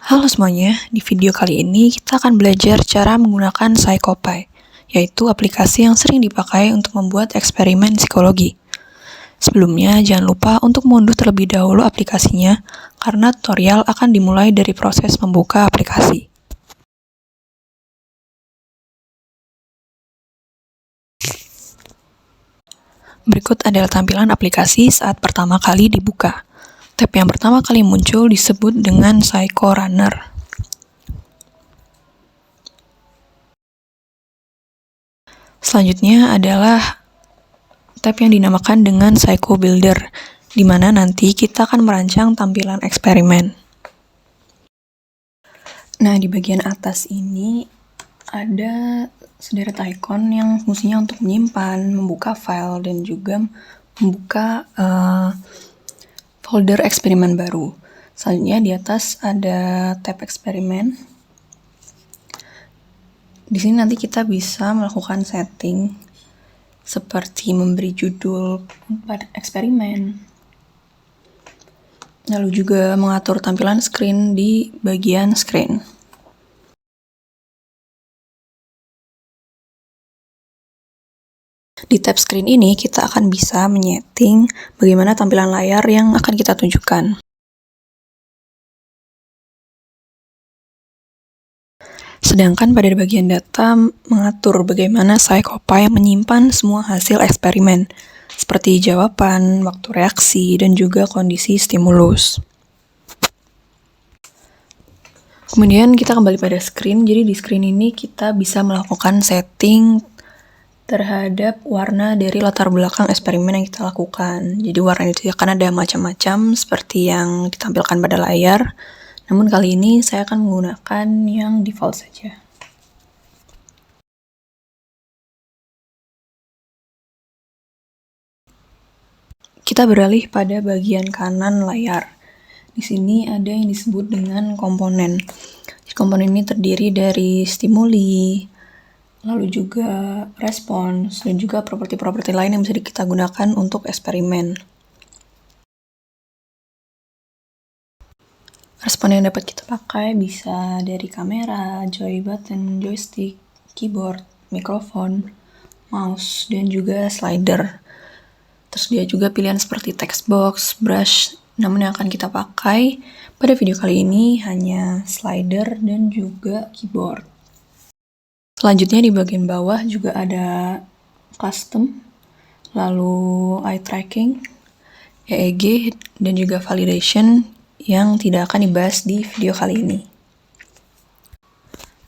Halo semuanya, di video kali ini kita akan belajar cara menggunakan PsychoPy, yaitu aplikasi yang sering dipakai untuk membuat eksperimen psikologi. Sebelumnya, jangan lupa untuk mengunduh terlebih dahulu aplikasinya, karena tutorial akan dimulai dari proses membuka aplikasi. Berikut adalah tampilan aplikasi saat pertama kali dibuka. Tab yang pertama kali muncul disebut dengan PsychoRunner. Selanjutnya adalah tab yang dinamakan dengan Psycho Builder, di mana nanti kita akan merancang tampilan eksperimen. Nah, di bagian atas ini ada sederet icon yang fungsinya untuk menyimpan, membuka file, dan juga membuka folder eksperimen baru. Selanjutnya di atas ada tab eksperimen. Di sini nanti kita bisa melakukan setting seperti memberi judul pada eksperimen, lalu juga mengatur tampilan screen di bagian screen. Di tab screen ini kita akan bisa menyeting bagaimana tampilan layar yang akan kita tunjukkan. Sedangkan pada bagian data mengatur bagaimana PsychoPy menyimpan semua hasil eksperimen, seperti jawaban, waktu reaksi, dan juga kondisi stimulus. Kemudian kita kembali pada screen, jadi di screen ini kita bisa melakukan setting terhadap warna dari latar belakang eksperimen yang kita lakukan. Jadi warna itu akan ada macam-macam seperti yang ditampilkan pada layar. Namun kali ini saya akan menggunakan yang default saja. Kita beralih pada bagian kanan layar. Di sini ada yang disebut dengan komponen. Komponen ini terdiri dari stimuli, lalu juga respons, dan juga properti-properti lain yang bisa kita gunakan untuk eksperimen. Respon yang dapat kita pakai bisa dari kamera, joy button, joystick, keyboard, mikrofon, mouse, dan juga slider. Tersedia juga pilihan seperti text box, brush, namun yang akan kita pakai pada video kali ini hanya slider dan juga keyboard. Selanjutnya di bagian bawah juga ada custom, lalu eye tracking, EEG, dan juga validation yang tidak akan dibahas di video kali ini.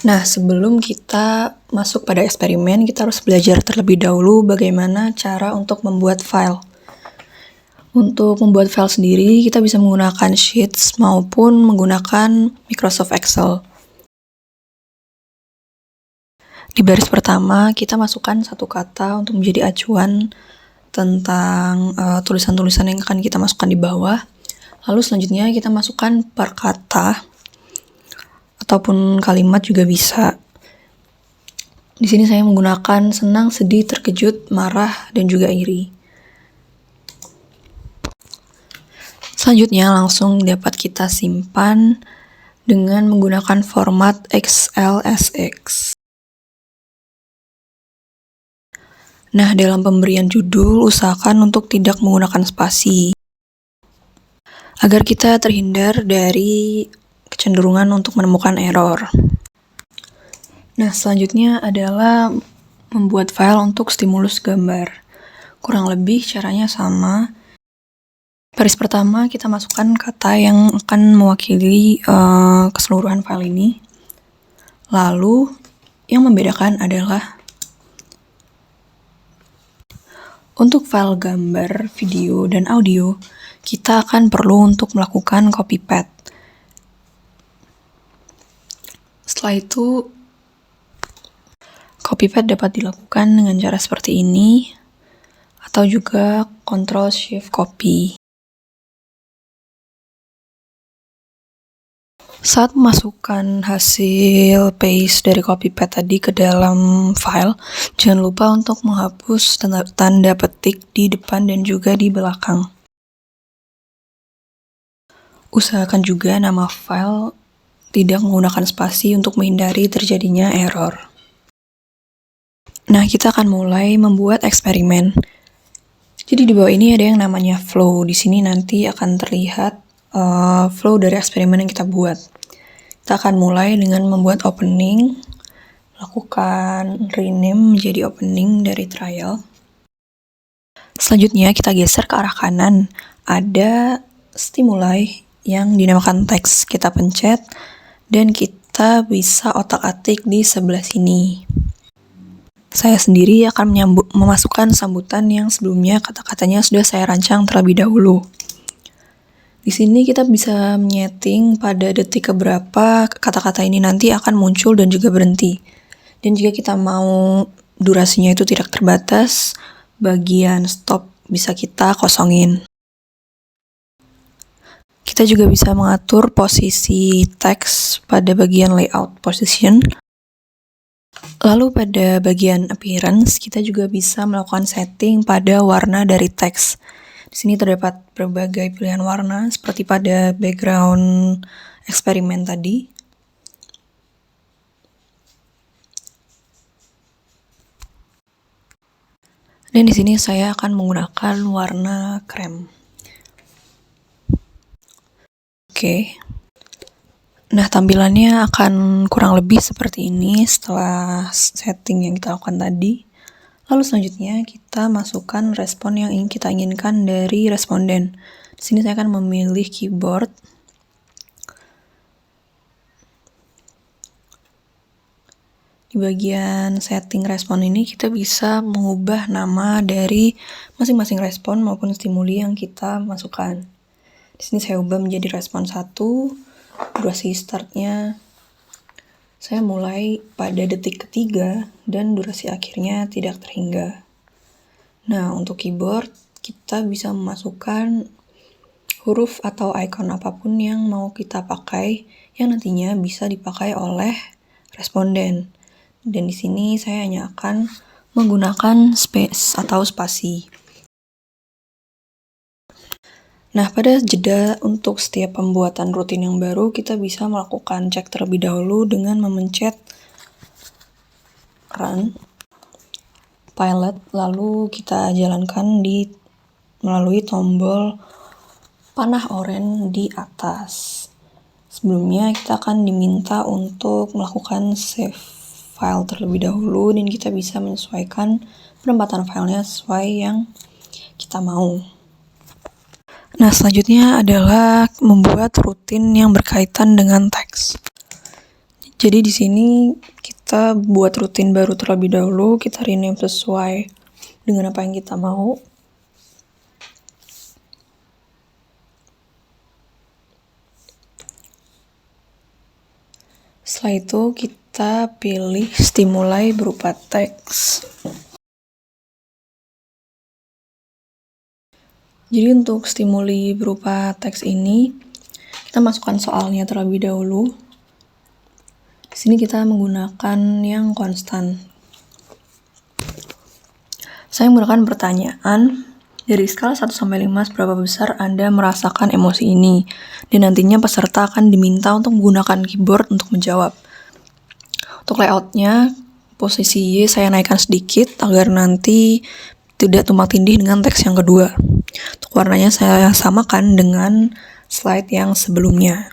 Nah, sebelum kita masuk pada eksperimen, kita harus belajar terlebih dahulu bagaimana cara untuk membuat file. Untuk membuat file sendiri, kita bisa menggunakan Sheets maupun menggunakan Microsoft Excel. Di baris pertama, kita masukkan satu kata untuk menjadi acuan tentang tulisan-tulisan yang akan kita masukkan di bawah. Lalu selanjutnya kita masukkan per kata ataupun kalimat juga bisa. Di sini saya menggunakan senang, sedih, terkejut, marah, dan juga iri. Selanjutnya langsung dapat kita simpan dengan menggunakan format XLSX. Nah, dalam pemberian judul, usahakan untuk tidak menggunakan spasi, agar kita terhindar dari kecenderungan untuk menemukan error. Nah, selanjutnya adalah membuat file untuk stimulus gambar. Kurang lebih caranya sama. Baris pertama kita masukkan kata yang akan mewakili keseluruhan file ini. Lalu yang membedakan adalah untuk file gambar, video, dan audio, kita akan perlu untuk melakukan copy paste. Setelah itu, copy paste dapat dilakukan dengan cara seperti ini, atau juga Ctrl-Shift-Copy. Saat memasukkan hasil paste dari copy paste tadi ke dalam file, jangan lupa untuk menghapus tanda petik di depan dan juga di belakang. Usahakan juga nama file tidak menggunakan spasi untuk menghindari terjadinya error. Nah, kita akan mulai membuat eksperimen. Jadi di bawah ini ada yang namanya flow. Di sini nanti akan terlihat flow dari eksperimen yang kita buat. Kita akan mulai dengan membuat opening, lakukan rename menjadi opening dari trial. Selanjutnya kita geser ke arah kanan. Ada stimuli yang dinamakan teks. Kita pencet dan kita bisa otak-atik di sebelah sini. Saya sendiri akan memasukkan sambutan yang sebelumnya kata-katanya sudah saya rancang terlebih dahulu. Di sini kita bisa menyeting pada detik keberapa kata-kata ini nanti akan muncul dan juga berhenti. Dan jika kita mau durasinya itu tidak terbatas, bagian stop bisa kita kosongin. Kita juga bisa mengatur posisi teks pada bagian layout position. Lalu pada bagian appearance, kita juga bisa melakukan setting pada warna dari teks. Di sini terdapat berbagai pilihan warna seperti pada background eksperimen tadi. Dan di sini saya akan menggunakan warna krem. Oke. Nah, tampilannya akan kurang lebih seperti ini setelah setting yang kita lakukan tadi. Lalu selanjutnya kita masukkan respon yang kita inginkan dari responden. Di sini saya akan memilih keyboard. Di bagian setting respon ini kita bisa mengubah nama dari masing-masing respon maupun stimuli yang kita masukkan. Di sini saya ubah menjadi respon 1, durasi startnya saya mulai pada detik ketiga dan durasi akhirnya tidak terhingga. Nah, untuk keyboard kita bisa memasukkan huruf atau icon apapun yang mau kita pakai yang nantinya bisa dipakai oleh responden. Dan di sini saya hanya akan menggunakan space atau spasi. Nah, pada jeda untuk setiap pembuatan rutin yang baru, kita bisa melakukan cek terlebih dahulu dengan memencet run pilot, lalu kita jalankan melalui tombol panah oranye di atas. Sebelumnya kita akan diminta untuk melakukan save file terlebih dahulu dan kita bisa menyesuaikan penempatan filenya sesuai yang kita mau. Nah, selanjutnya adalah membuat rutin yang berkaitan dengan teks. Jadi di sini kita buat rutin baru terlebih dahulu, kita rename sesuai dengan apa yang kita mau. Setelah itu kita pilih stimuli berupa teks. Jadi untuk stimuli berupa teks ini, kita masukkan soalnya terlebih dahulu. Di sini kita menggunakan yang konstan. Saya menggunakan pertanyaan, dari skala 1-5 seberapa besar Anda merasakan emosi ini? Dan nantinya peserta akan diminta untuk menggunakan keyboard untuk menjawab. Untuk layoutnya, posisi Y saya naikkan sedikit agar nanti tidak tumpang tindih dengan teks yang kedua. Untuk warnanya saya samakan dengan slide yang sebelumnya.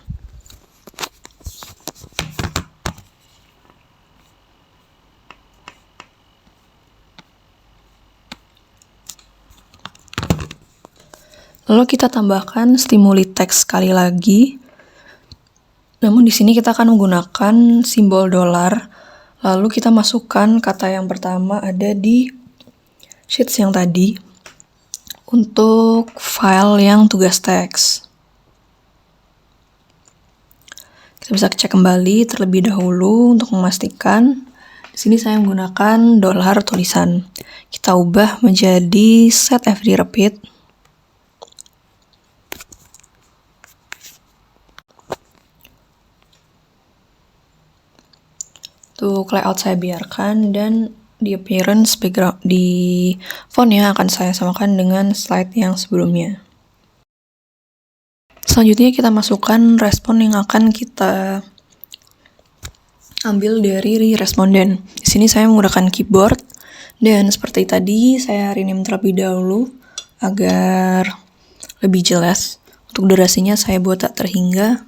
Lalu kita tambahkan stimuli teks sekali lagi. Namun di sini kita akan menggunakan simbol $. Lalu kita masukkan kata yang pertama ada di sheets yang tadi untuk file yang tugas teks. Kita bisa cek kembali terlebih dahulu untuk memastikan. Di sini saya menggunakan $ tulisan. Kita ubah menjadi set every repeat. Untuk layout saya biarkan dan di appearance background di fontnya akan saya samakan dengan slide yang sebelumnya. Selanjutnya kita masukkan respon yang akan kita ambil dari responden. Di sini saya menggunakan keyboard, dan seperti tadi saya rename terlebih dahulu agar lebih jelas. Untuk durasinya saya buat tak terhingga.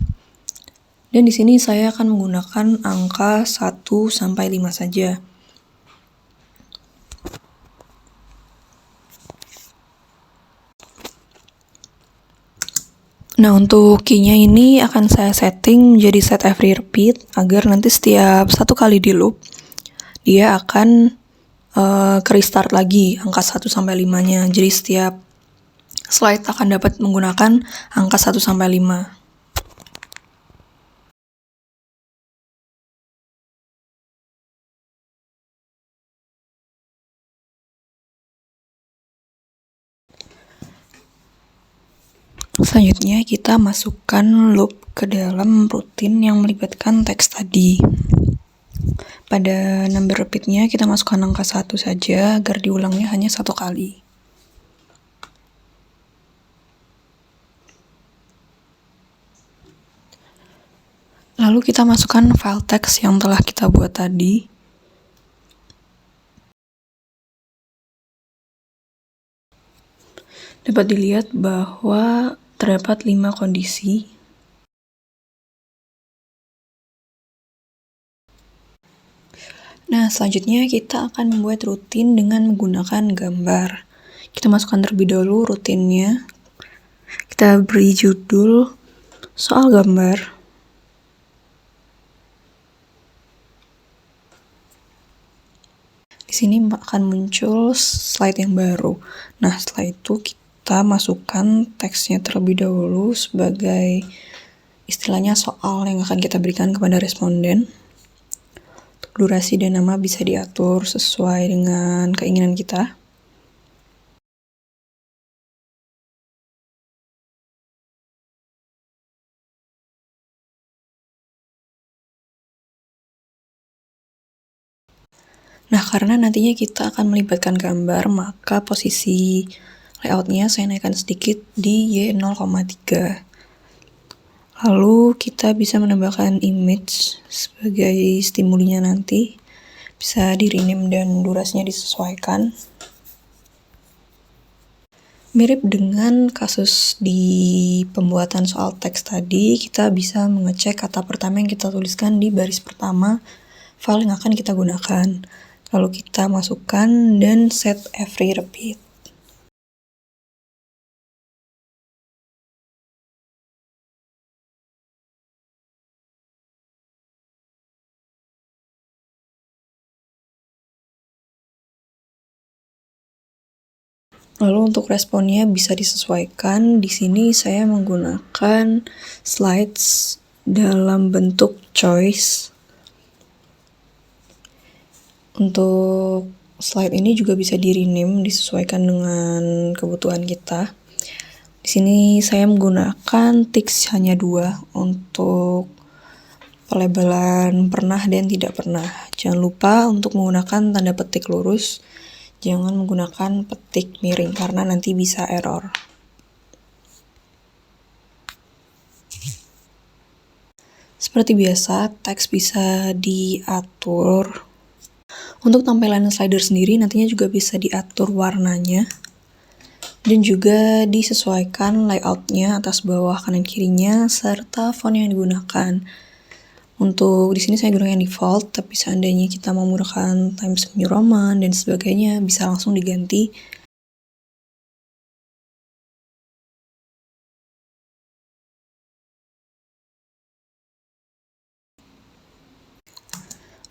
Dan di sini saya akan menggunakan angka 1 sampai 5 saja. Nah, untuk key-nya ini akan saya setting menjadi set every repeat agar nanti setiap satu kali di loop dia akan ke restart lagi angka 1 sampai 5-nya. Jadi setiap slide akan dapat menggunakan angka 1 sampai 5. Selanjutnya kita masukkan loop ke dalam rutin yang melibatkan teks tadi. Pada number repeat-nya kita masukkan angka 1 saja agar diulangnya hanya 1 kali. Lalu kita masukkan file teks yang telah kita buat tadi. Dapat dilihat bahwa terdapat 5 kondisi. Nah, selanjutnya kita akan membuat rutin dengan menggunakan gambar. Kita masukkan terlebih dahulu rutinnya. Kita beri judul soal gambar. Di sini akan muncul slide yang baru. Nah, setelah itu kita masukkan teksnya terlebih dahulu sebagai istilahnya soal yang akan kita berikan kepada responden. Untuk durasi dan nama bisa diatur sesuai dengan keinginan kita. Nah, karena nantinya kita akan melibatkan gambar, maka posisi layoutnya saya naikkan sedikit di Y0,3. Lalu kita bisa menambahkan image sebagai stimulinya nanti. Bisa di-rename dan durasinya disesuaikan. Mirip dengan kasus di pembuatan soal teks tadi, kita bisa mengecek kata pertama yang kita tuliskan di baris pertama file yang akan kita gunakan. Lalu kita masukkan dan set every repeat. Lalu untuk responnya bisa disesuaikan. Di sini saya menggunakan slides dalam bentuk choice. Untuk slide ini juga bisa di-rename, disesuaikan dengan kebutuhan kita. Di sini saya menggunakan tiks hanya 2 untuk pelabelan pernah dan tidak pernah. Jangan lupa untuk menggunakan tanda petik lurus. Jangan menggunakan petik miring karena nanti bisa error. Seperti biasa, teks bisa diatur. Untuk tampilan slider sendiri nantinya juga bisa diatur warnanya dan juga disesuaikan layoutnya atas bawah kanan kirinya serta font yang digunakan. Untuk di sini saya gunakan default, tapi seandainya kita mau menggunakan Times New Roman dan sebagainya bisa langsung diganti.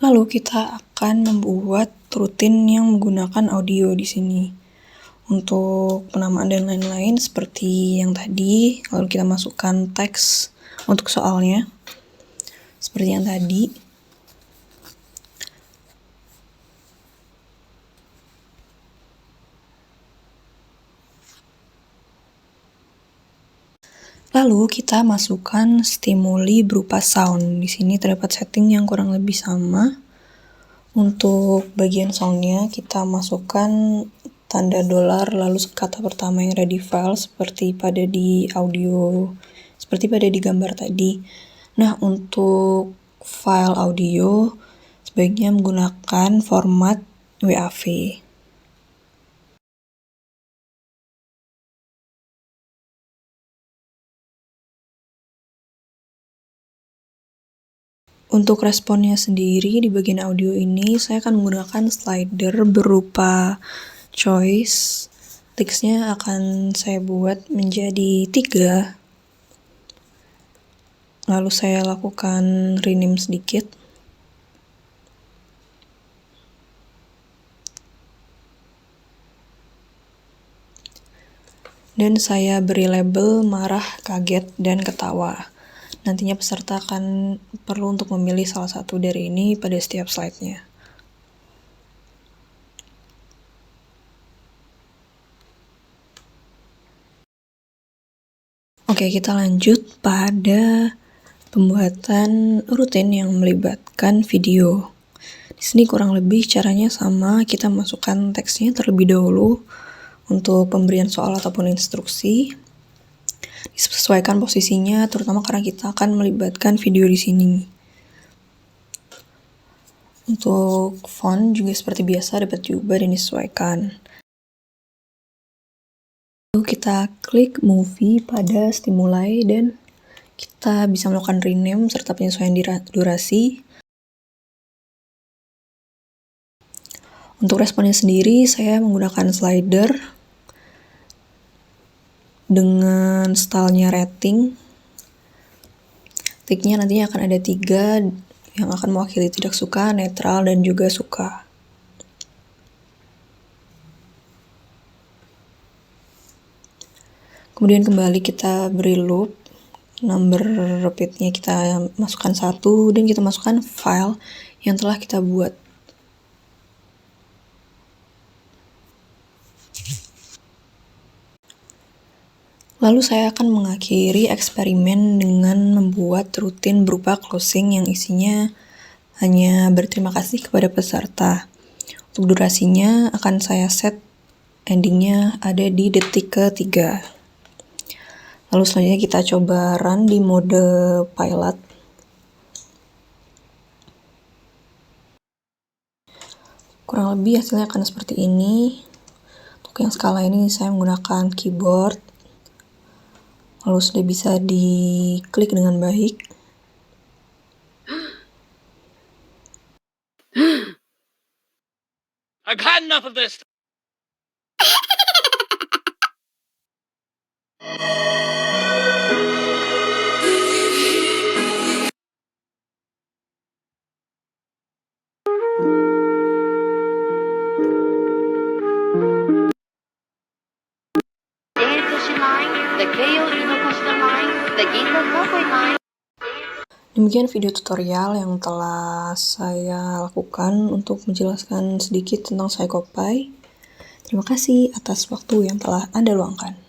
Lalu kita akan membuat rutin yang menggunakan audio di sini. Untuk penamaan dan lain-lain seperti yang tadi, lalu kita masukkan teks untuk soalnya. Seperti yang tadi. Lalu kita masukkan stimuli berupa sound. Di sini terdapat setting yang kurang lebih sama. Untuk bagian soundnya kita masukkan tanda dolar lalu kata pertama yang ada di file seperti pada di audio, seperti pada di gambar tadi. Nah, untuk file audio, sebaiknya menggunakan format WAV. Untuk responnya sendiri di bagian audio ini, saya akan menggunakan slider berupa choice. Teksnya akan saya buat menjadi 3. Lalu saya lakukan rename sedikit. Dan saya beri label marah, kaget, dan ketawa. Nantinya peserta akan perlu untuk memilih salah satu dari ini pada setiap slide-nya. Oke, kita lanjut pada pembuatan rutin yang melibatkan video. Di sini kurang lebih caranya sama, kita masukkan teksnya terlebih dahulu untuk pemberian soal ataupun instruksi. Disesuaikan posisinya, terutama karena kita akan melibatkan video di sini. Untuk font juga seperti biasa dapat diubah dan disesuaikan. Lalu kita klik movie pada stimuli dan kita bisa melakukan rename serta penyesuaian durasi. Untuk responnya sendiri, saya menggunakan slider dengan stylenya rating. Tiknya nantinya akan ada 3 yang akan mewakili tidak suka, netral, dan juga suka. Kemudian kembali kita beri loop, number repeatnya kita masukkan 1, dan kita masukkan file yang telah kita buat. Lalu saya akan mengakhiri eksperimen dengan membuat rutin berupa closing yang isinya hanya berterima kasih kepada peserta. Untuk durasinya akan saya set endingnya ada di detik ke-3. Lalu selanjutnya kita coba run di mode pilot. Kurang lebih hasilnya akan seperti ini. Untuk yang skala ini saya menggunakan keyboard. Lalu sudah bisa diklik dengan baik. I've had enough of this. Demikian video tutorial yang telah saya lakukan untuk menjelaskan sedikit tentang Psycopy. Terima kasih atas waktu yang telah Anda luangkan.